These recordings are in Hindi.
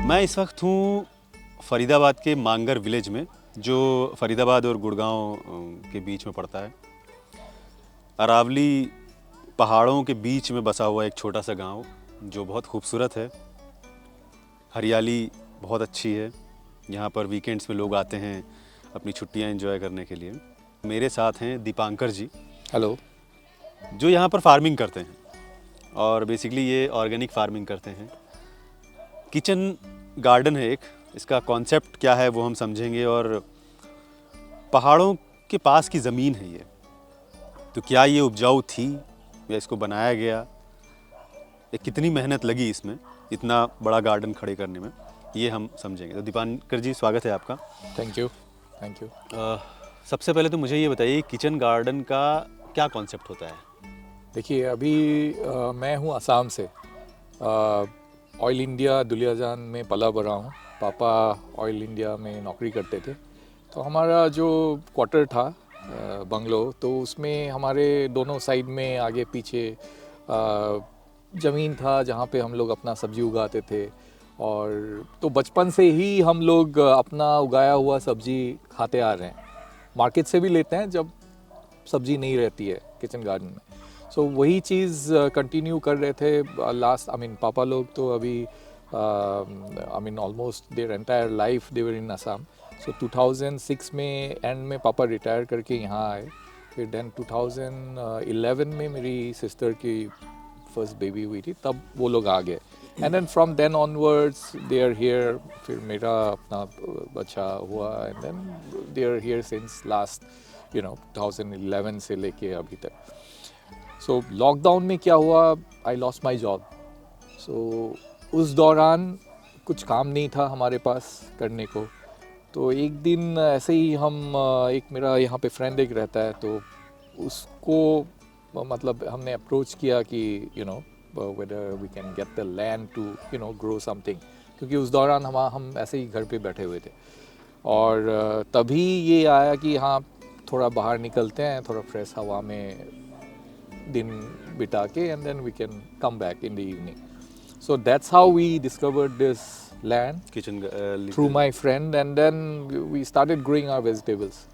मैं इस वक्त हूँ फ़रीदाबाद के मांगर विलेज में, जो फ़रीदाबाद और गुड़गांव के बीच में पड़ता है। अरावली पहाड़ों के बीच में बसा हुआ एक छोटा सा गांव जो बहुत खूबसूरत है। हरियाली बहुत अच्छी है। यहाँ पर वीकेंड्स में लोग आते हैं अपनी छुट्टियाँ एंजॉय करने के लिए। मेरे साथ हैं दीपांकर जी। हेलो। जो यहाँ पर फार्मिंग करते हैं और बेसिकली ये ऑर्गेनिक फार्मिंग करते हैं। किचन गार्डन है एक, इसका कॉन्सेप्ट क्या है वो हम समझेंगे। और पहाड़ों के पास की ज़मीन है ये, तो क्या ये उपजाऊ थी या इसको बनाया गया, या कितनी मेहनत लगी इसमें इतना बड़ा गार्डन खड़े करने में, ये हम समझेंगे। तो दीपांकर जी, स्वागत है आपका। Thank you. Thank you. सबसे पहले तो मुझे ये बताइए, किचन गार्डन का क्या कॉन्सेप्ट होता है? देखिए, अभी मैं हूँ असम से। ऑयल इंडिया दुलियाजान में पला बड़ा हूँ। पापा ऑयल इंडिया में नौकरी करते थे, तो हमारा जो क्वार्टर था बंगलो, तो उसमें हमारे दोनों साइड में आगे पीछे ज़मीन था जहाँ पे हम लोग अपना सब्जी उगाते थे। और तो बचपन से ही हम लोग अपना उगाया हुआ सब्जी खाते आ रहे हैं। मार्केट से भी लेते हैं जब सब्जी नहीं रहती है किचन गार्डन में। सो वही चीज़ कंटिन्यू कर रहे थे पापा लोग तो अभी ऑलमोस्ट देयर एंटायर लाइफ दे वर इन असम। सो 2006 में एंड में पापा रिटायर करके यहाँ आए। फिर देन 2011 में मेरी सिस्टर की फर्स्ट बेबी हुई थी, तब वो लोग आ गए। And then from then onwards they are here. फिर मेरा अपना बच्चा हुआ and then they are here since last 2011 से लेके अभी तक। सो लॉकडाउन में क्या हुआ, आई लॉस्ट माई जॉब। सो उस दौरान कुछ काम नहीं था हमारे पास करने को। तो एक दिन ऐसे ही हम एक मेरा यहाँ पे फ्रेंड एक रहता है, तो उसको मतलब हमने अप्रोच किया कि whether we can get the land to grow something, क्योंकि उस दौरान हम ऐसे ही घर पे बैठे हुए थे। और तभी ये आया कि हाँ, थोड़ा बाहर निकलते हैं, थोड़ा फ्रेश हवा में दिन बिता के, and then we can come back in the evening. So that's how we discovered this land kitchen through my friend, and then we started growing our vegetables.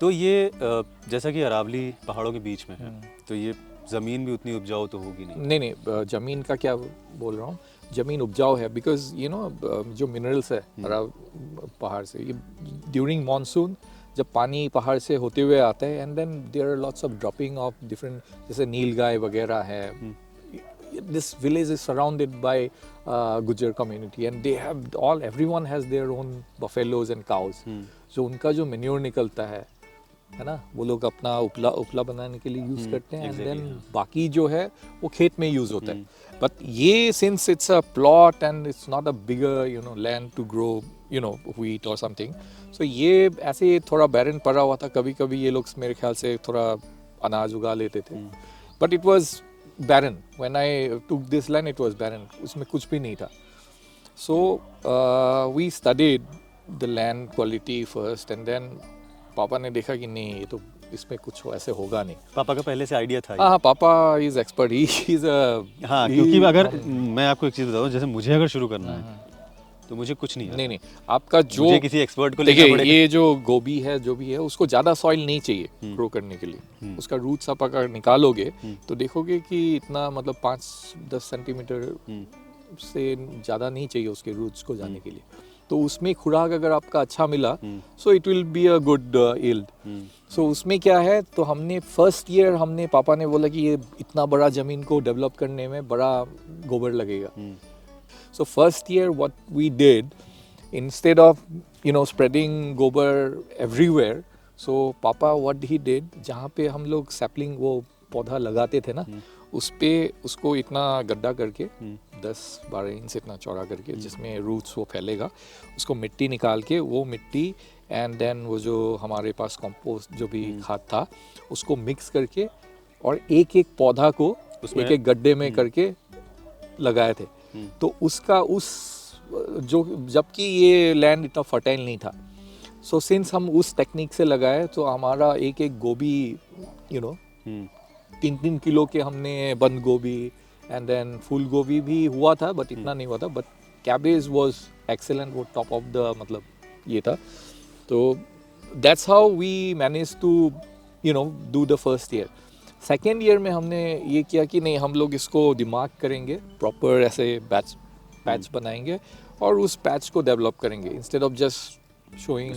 तो ये जैसा कि अरावली पहाड़ों के बीच में है, तो ये ज़मीन भी उतनी उपजाऊ तो होगी नहीं? नहीं, ज़मीन का क्या बोल रहा हूँ, ज़मीन उपजाऊ है बिकॉज जो मिनरल्स है पहाड़ से, ये ड्यूरिंग मानसून जब पानी पहाड़ से होते हुए आता है, and then there are lots of dropping of different, जैसे नीलगाय वगैरह है। This village is surrounded by Gujjar community, and they have everyone has their own buffaloes and cows. जो उनका जो मेन्योर निकलता है ना, वो लोग अपना उपला बनाने के लिए यूज़ करते हैं, एंड देन बाकी जो है वो खेत में यूज़ होता है। बट ये since it's a plot and it's not a bigger land to grow wheat और समथिंग, सो ये ऐसे थोड़ा बैरन पड़ा हुआ था। कभी कभी ये लोग मेरे ख्याल से थोड़ा अनाज उगा लेते थे, but it was barren. When I took this land it was barren, उसमें कुछ भी नहीं था। So we studied the land quality first, and then पापा ने देखा कि नहीं, ये तो इसमें कुछ ऐसे होगा नहीं। पापा का पहले से आइडिया था? हाँ, पापा is expert, he is a. हाँ, क्योंकि अगर मैं आपको एक चीज़ बताऊँ, जैसे मुझे अगर शुरू करना है तो मुझे कुछ नहीं आता। नहीं, आपका जो मुझे किसी एक्सपर्ट को लेना देखिए, पड़ेगा। ये जो गोभी है जो भी है, उसको ज़्यादा सॉइल नहीं चाहिए ग्रो करने के लिए। उसका रूट्स आप अगर निकालोगे तो देखोगे कि इतना मतलब 5-10 सेंटीमीटर से ज़्यादा नहीं चाहिए उसके रूट्स को जाने के लिए। तो उसमें खुराक अगर आपका अच्छा मिला, so it will be a good yield. So उसमें क्या है, तो हमने फर्स्ट ईयर हमने पापा ने बोला कि ये इतना बड़ा ज़मीन को डेवलप करने में बड़ा गोबर लगेगा। So first year what we did, instead of spreading gobar everywhere, so papa what he did, जहाँ पे हम लोग सैपलिंग वो पौधा लगाते थे ना, उस पे उसको इतना गड्ढा करके 10-12 इंच इतना चौड़ा करके, जिसमें रूट्स वो फैलेगा, उसको मिट्टी निकाल के, वो मिट्टी एंड देन वो जो हमारे पास कंपोस्ट जो भी खाद था, उसको मिक्स करके और एक एक पौधा को एक एक गड्ढे में करके लगाए थे। तो उसका जो जबकि ये लैंड इतना फर्टाइल नहीं था, सो सिंस हम उस टेक्निक से लगाए, तो हमारा एक एक गोभी 3-3 किलो के हमने बंद गोभी, एंड देन फूल गोभी भी हुआ था, बट इतना नहीं हुआ था, बट कैबेज वाज एक्सेलेंट, वो टॉप ऑफ द मतलब ये था. तो that's how we manage to do the first year. Second year में हमने ये किया कि नहीं, हम लोग इसको दिमाग करेंगे, प्रॉपर ऐसे पैच बनाएंगे और उस पैच को डेवलप करेंगे इंस्टेड ऑफ जस्ट शोइंग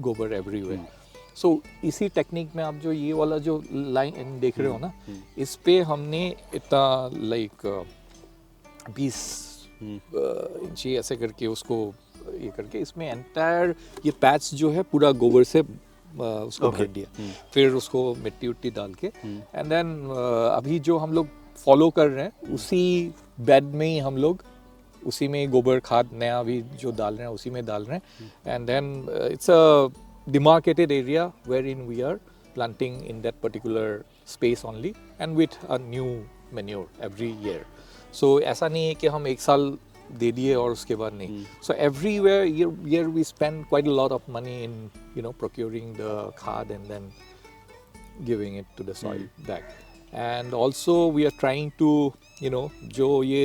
गोबर एवरीवेयर. सो इसी टेक्निक में आप जो ये वाला जो लाइन देख रहे हो ना, इस पे हमने इतना लाइक 20 इंची ऐसे करके उसको ये करके इसमें एंटायर ये पैच जो है पूरा गोबर से उसको भर दिया. फिर उसको मिट्टी उट्टी डाल के एंड देन अभी जो हम लोग फॉलो कर रहे हैं उसी बेड में ही हम लोग उसी में गोबर खाद नया भी जो डाल रहे हैं उसी में डाल रहे हैं. And then it's a demarcated area wherein we are planting in that particular space only and with a new manure every year. So ऐसा नहीं है कि हम एक साल दे दिए और उसके बाद नहीं. So everywhere year we spend quite a lot of money in procuring the खाद and then giving it to the soil back. And also we are trying to जो ये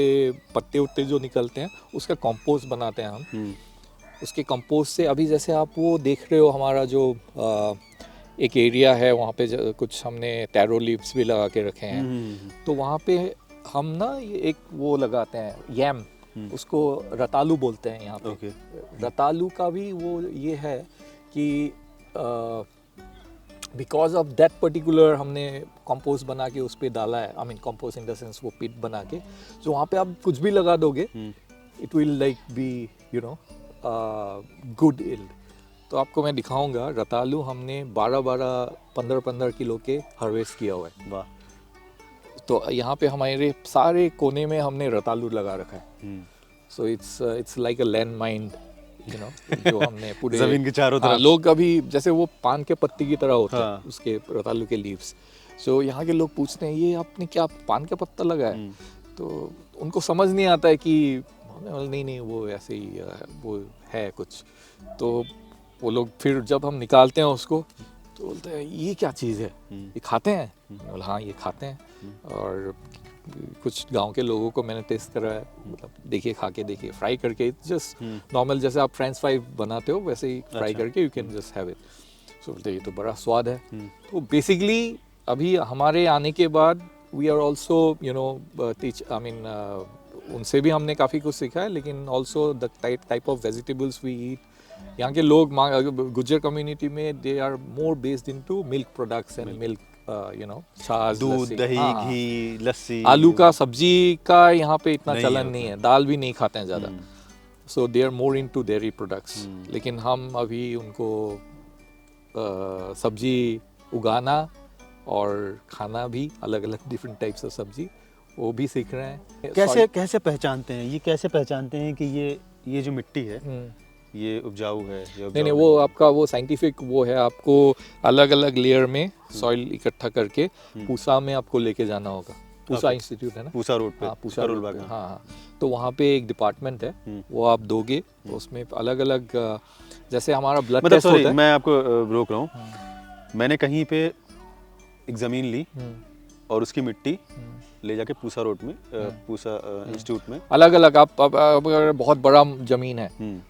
पत्ते उत्ते जो निकलते हैं उसका कंपोस्ट बनाते हैं हम. उसके कंपोस्ट से अभी जैसे आप वो देख रहे हो हमारा जो एक एरिया है वहाँ पे कुछ हमने टैरो लीव्स भी लगा के रखे हैं. तो वहाँ पे हम ना एक वो लगाते हैं यैम, उसको रतालू बोलते हैं यहाँ पे. रतालू का भी वो ये है कि बिकॉज ऑफ दैट पर्टिकुलर हमने कंपोस्ट बना के उस पर डाला है. I mean compost in the sense वो पिट बना के. जो वहाँ पे आप कुछ भी लगा दोगे it will like be good yield. तो आपको मैं दिखाऊंगा रतालू हमने 15 किलो के हार्वेस्ट किया हुआ है. वाह. तो यहाँ पे हमारे सारे कोने में हमने रतालू लगा रखा है. So it's like a land mine जो हमने पूरे जमीन के चारों तरफ. लोग अभी जैसे वो पान के पत्ती की तरह होता है उसके रतालू के लीव्स. सो यहाँ के लोग पूछते हैं ये आपने क्या पान का पत्ता लगाया है. तो उनको समझ नहीं आता है कि नहीं वो ऐसे ही वो है कुछ. तो वो लोग फिर जब हम निकालते हैं उसको तो बोलते हैं ये क्या चीज़ है, ये खाते हैं. बोला हाँ ये खाते हैं. और कुछ गांव के लोगों को मैंने टेस्ट कराया, मतलब देखिए खा के देखिए, फ्राई करके जस्ट नॉर्मल जैसे आप फ्रेंच फ्राई बनाते हो वैसे ही फ्राई करके you can just have it. So बोलते ये तो बड़ा स्वाद है. तो बेसिकली अभी हमारे आने के बाद we are also teach I mean उनसे भी हमने काफ़ी कुछ सीखा है. लेकिन also the type of vegetables we eat. यहाँ के लोग गुज्जर कम्युनिटी में they are more based into milk products and milk छाछ, दूध, दही, घी, लस्सी. आलू का सब्जी का यहाँ पे इतना चलन नहीं है. दाल भी नहीं खाते हैं ज़्यादा. So they are more into dairy products. लेकिन हम अभी उनको सब्जी उगाना और खाना भी अलग अलग डिफरेंट टाइप्स ऑफ सब्जी वो भी सीख रहे हैं. कैसे पहचानते हैं, ये कैसे पहचानते हैं कि ये जो मिट्टी है ये उपजाऊ है या उपजाऊ नहीं वो आपका वो साइंटिफिक वो है. आपको अलग अलग लेयर में सॉइल इकट्ठा करके पूसा में आपको लेके जाना होगा. पूसा इंस्टीट्यूट है ना, पूसा रोड पे. हाँ पूसा रोड पे. हाँ. तो वहाँ पे एक डिपार्टमेंट है, वो आप दोगे तो उसमें अलग अलग जैसे हमारा ब्लड टेस्ट होता है. मैं आपको रोक रहा हूँ. मैंने कहीं पे एक ज़मीन ली और उसकी मिट्टी ले जाके पूसा रोड में पूसा इंस्टीट्यूट में अलग अलग आप अगर बहुत बड़ा जमीन है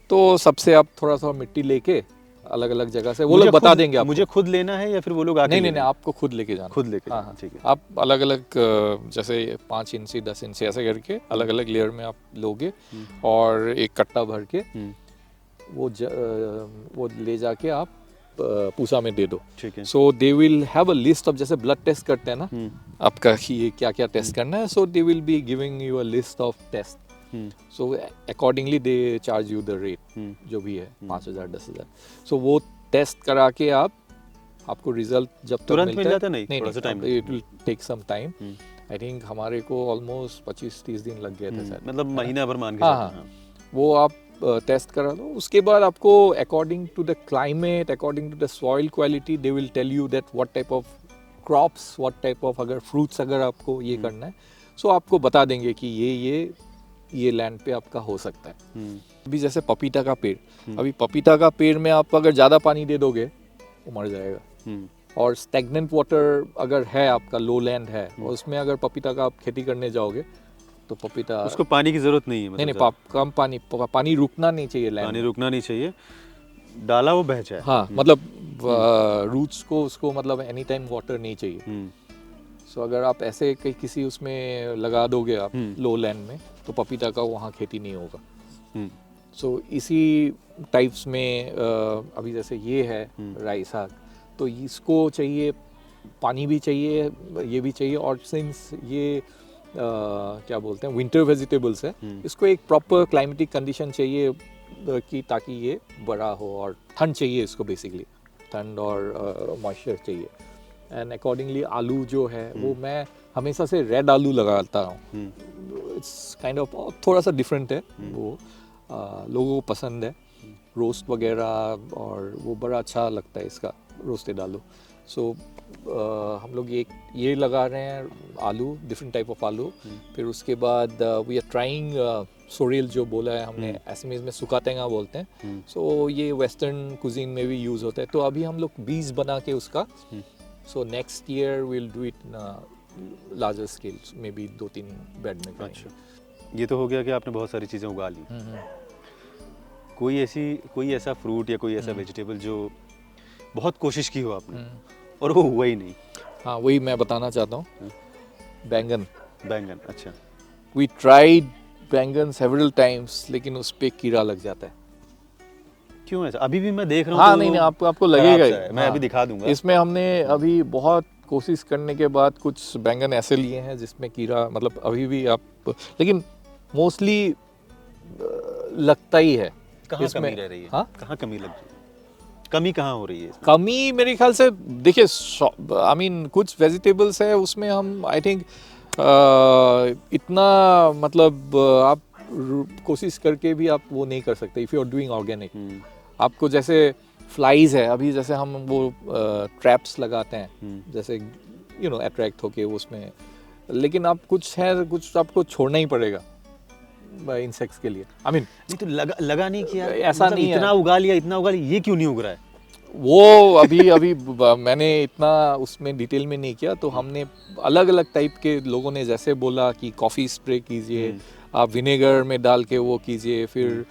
तो सबसे आप थोड़ा सा मिट्टी लेके अलग अलग जगह से वो लोग बता देंगे आपको. मुझे खुद लेना है या फिर वो लोग आके नहीं आपको खुद लेके जाना. खुद लेके. हाँ ठीक है. आप अलग अलग जैसे 5 इंची 10 इंची ऐसे करके अलग अलग लेयर में आप लोगे और एक कट्टा भर के वो ले जाके आप पूसा में दे दो. ठीक है. So they will have a list of जैसे ब्लड टेस्ट करते हैं ना आपका ये क्या क्या टेस्ट करना है. So they will be giving you a list of test. So accordingly they charge you the rate जो भी है 5,000 10,000. सो वो टेस्ट करा के आपको रिजल्ट जब तक तुरंत मिल जाता नहीं, थोड़ा सा time, it will take some time. I think हमारे को ऑलमोस्ट 25-30 दिन लग गए थे शायद, मतलब महीना भर मान के. हाँ. वो आप टेस्ट करा दो. उसके बाद आपको according to the climate, according to the soil quality they will tell you that what type of crops, what type of अगर फ्रूट्स अगर आपको ये करना है सो आपको बता देंगे कि ये लैंड पे आपका हो सकता है. अभी जैसे पपीता का पेड़, अभी पपीता का पेड़ में आप अगर ज़्यादा पानी दे दोगे वो मर जाएगा. और स्टैग्नेंट वाटर अगर है आपका लो लैंड है और उसमें अगर पपीता का आप खेती करने जाओगे तो पपीता उसको पानी की ज़रूरत नहीं है, नहीं नहीं मतलब कम पानी रुकना नहीं चाहिए लैंड पानी में। रुकना नहीं चाहिए, डाला वो बह जाए। हाँ मतलब रूट्स को उसको मतलब एनी टाइम वाटर नहीं चाहिए। हम्म, सो अगर आप ऐसे किसी उसमें लगा दोगे आप लो लैंड में तो पपीता का वहाँ खेती नहीं होगा। हम्म, सो इसी टाइप्स में अभी जैसे ये है राई साग, तो इसको चाहिए पानी भी चाहिए, ये भी चाहिए, और सिंस ये क्या बोलते हैं विंटर वेजिटेबल्स है, इसको एक प्रॉपर क्लाइमेटिक कंडीशन चाहिए कि ताकि ये बड़ा हो, और ठंड चाहिए इसको, बेसिकली ठंड और मॉइस्चर चाहिए। एंड अकॉर्डिंगली आलू जो है वो मैं हमेशा से रेड आलू लगाता हूँ। इट्स काइंड ऑफ थोड़ा सा डिफरेंट है वो, लोगों को पसंद है रोस्ट वगैरह, और वो बड़ा अच्छा लगता है इसका रोस्टेड आलू। सो हम लोग ये लगा रहे हैं आलू, डिफरेंट टाइप ऑफ आलू। फिर उसके बाद वी आर ट्राइंग सोरेल, जो बोला है हमने, असमीज में सुखा टेंगा बोलते हैं। सो ये वेस्टर्न कुजीन में भी यूज़ होता है। तो अभी हम लोग बीज बना के उसका, so next year will do it larger scale, may be 2-3 bed में करेंगे। अच्छा, ये तो हो गया कि आपने बहुत सारी चीज़ें उगा ली। कोई ऐसा फ्रूट या कोई ऐसा वेजिटेबल जो बहुत कोशिश की हो आपने और वो हुआ ही नहीं? हाँ वही मैं बताना चाहता हूँ, बैंगन। बैंगन, अच्छा। वी ट्राइड बैंगन सेवरल टाइम्स, लेकिन उस पे कीड़ा लग जाता है। क्यों ऐसा? अभी भी मैं देख रहा हूँ। हाँ तो नहीं आपको खराब लगेगा सा है। मैं अभी दिखा दूंगा। इसमें हमने अभी बहुत कोशिश करने के बाद कुछ बैंगन ऐसे लिए हैं जिसमें कीड़ा, मतलब अभी भी आप, लेकिन मोस्टली लगता ही है। कहाँ इसमें कमी रह रही है? हाँ? कहाँ कमी लग रही है? कमी कहाँ हो रही है इसमें? कमी मेरे ख्याल से देखिए, आई मीन कुछ वेजिटेबल्स है उसमें हम आई थिंक इतना मतलब आप कोशिश करके भी आप वो नहीं कर सकते if you are doing organic. आपको जैसे फ्लाइज है, अभी जैसे हम वो ट्रैप्स लगाते हैं जैसे अट्रैक्ट होके उसमें, लेकिन आप कुछ आपको छोड़ना ही पड़ेगा इंसेक्ट्स के लिए। आई मीन नहीं तो लगा नहीं किया, ऐसा मतलब नहीं है। इतना उगा लिया, ये क्यों नहीं उग रहा है? वो अभी मैंने इतना उसमें डिटेल में नहीं किया, तो हमने अलग अलग टाइप के लोगों ने जैसे बोला कि कॉफ़ी स्प्रे कीजिए, आप विनेगर में डाल के वो कीजिए, फिर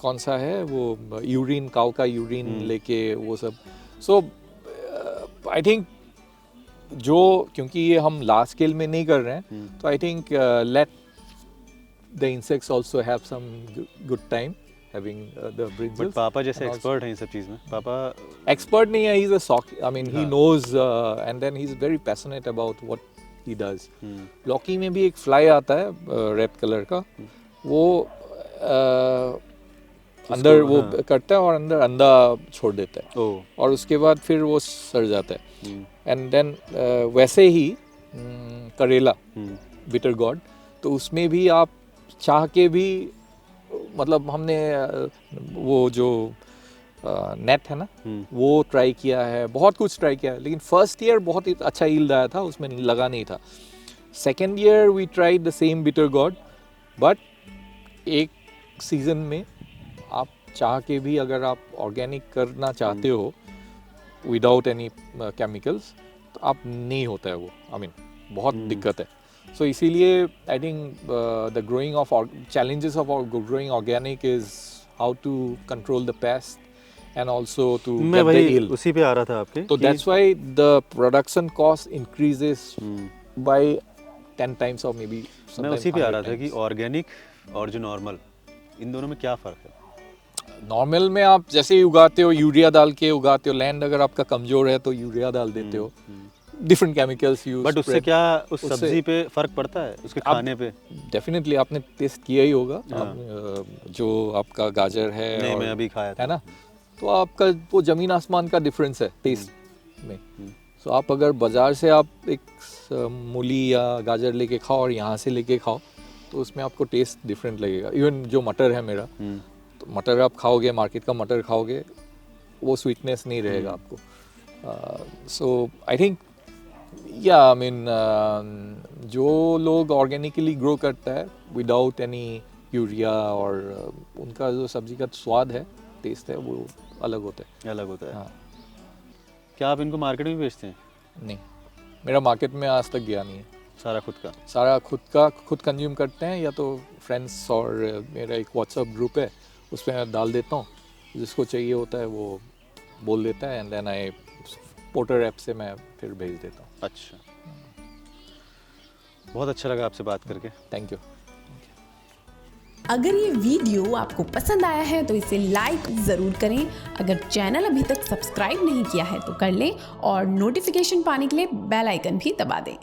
कौन सा है वो यूरिन, काऊ का यूरिन लेके वो सब। सो आई थिंक क्योंकि ये हम लार्ज स्केल में नहीं कर रहे हैं, तो I think let the insects also have some good time having the brinjals. But पापा जैसे एक्सपर्ट हैं इन सब चीज़ में। पापा एक्सपर्ट नहीं है, he is a sock, I mean he knows and then he is very passionate about what he does. लौकी में भी एक फ्लाई आता है रेड कलर का, वो अंदर वो करता है और अंदर अंडा छोड़ देता है, और उसके बाद फिर वो सड़ जाता है। एंड देन वैसे ही करेला, बिटर गॉड, तो उसमें भी आप चाह के भी, मतलब हमने वो जो नेट है ना, वो ट्राई किया है, बहुत कुछ ट्राई किया है, लेकिन फर्स्ट ईयर बहुत ही अच्छा यील्ड आया था, उसमें लगा नहीं था। Second year we tried the same bitter gourd, but एक सीजन में आप चाह के भी अगर आप ऑर्गेनिक करना चाहते हो विदाउट एनी केमिकल्स, तो आप नहीं होता है वो, आई मीन बहुत दिक्कत है। So इसीलिए I think the growing of challenges of growing organic is how to control the pest and also to get the yield. उसी पे आ रहा था आपके। So that's why the production cost increases by 10 times or maybe sometimes 100 times. मैं उसी पे आ रहा था कि ऑर्गेनिक और जो नॉर्मल, इन दोनों में क्या फ़र्क है? नॉर्मल में आप जैसे ही उगाते हो, यूरिया डाल के उगाते हो, लैंड अगर आपका कमज़ोर है तो यूरिया डाल देते हो, डिफरेंट केमिकल्स यूज। बट उससे क्या उस सब्जी पे फर्क पड़ता है, उसके खाने पे? डेफिनेटली आपने टेस्ट किया ही होगा। जो आपका गाजर है, नहीं, मैं अभी खाया था, है ना, तो आपका वो जमीन आसमान का डिफरेंस है टेस्ट में। सो आप अगर बाजार से आप एक मूली या गाजर लेके खाओ और यहाँ से लेके खाओ, तो उसमें आपको टेस्ट डिफरेंट लगेगा। इवन जो मटर है मेरा, तो मटर आप खाओगे, मार्केट का मटर खाओगे, वो स्वीटनेस नहीं रहेगा आपको। सो आई थिंक आई मीन जो लोग ऑर्गेनिकली ग्रो करता है विदाउट एनी यूरिया, और उनका जो सब्जी का स्वाद है, टेस्ट है, वो अलग होता है। हाँ। क्या आप इनको मार्केट में बेचते हैं? नहीं, मेरा मार्केट में आज तक गया नहीं है। सारा खुद का? सारा खुद कंज्यूम करते हैं, या तो फ्रेंड्स और मेरा एक व्हाट्सएप ग्रुप है उसमें मैं डाल देता हूँ, जिसको चाहिए होता है वो बोल देता है, and then I Porter app से मैं फिर भेज देता हूँ। अच्छा, बहुत अच्छा लगा आपसे बात करके। Thank you. अगर ये वीडियो आपको पसंद आया है तो इसे लाइक ज़रूर करें। अगर चैनल अभी तक सब्सक्राइब नहीं किया है तो कर लें और नोटिफिकेशन पाने के लिए बेल आइकन भी दबा दें।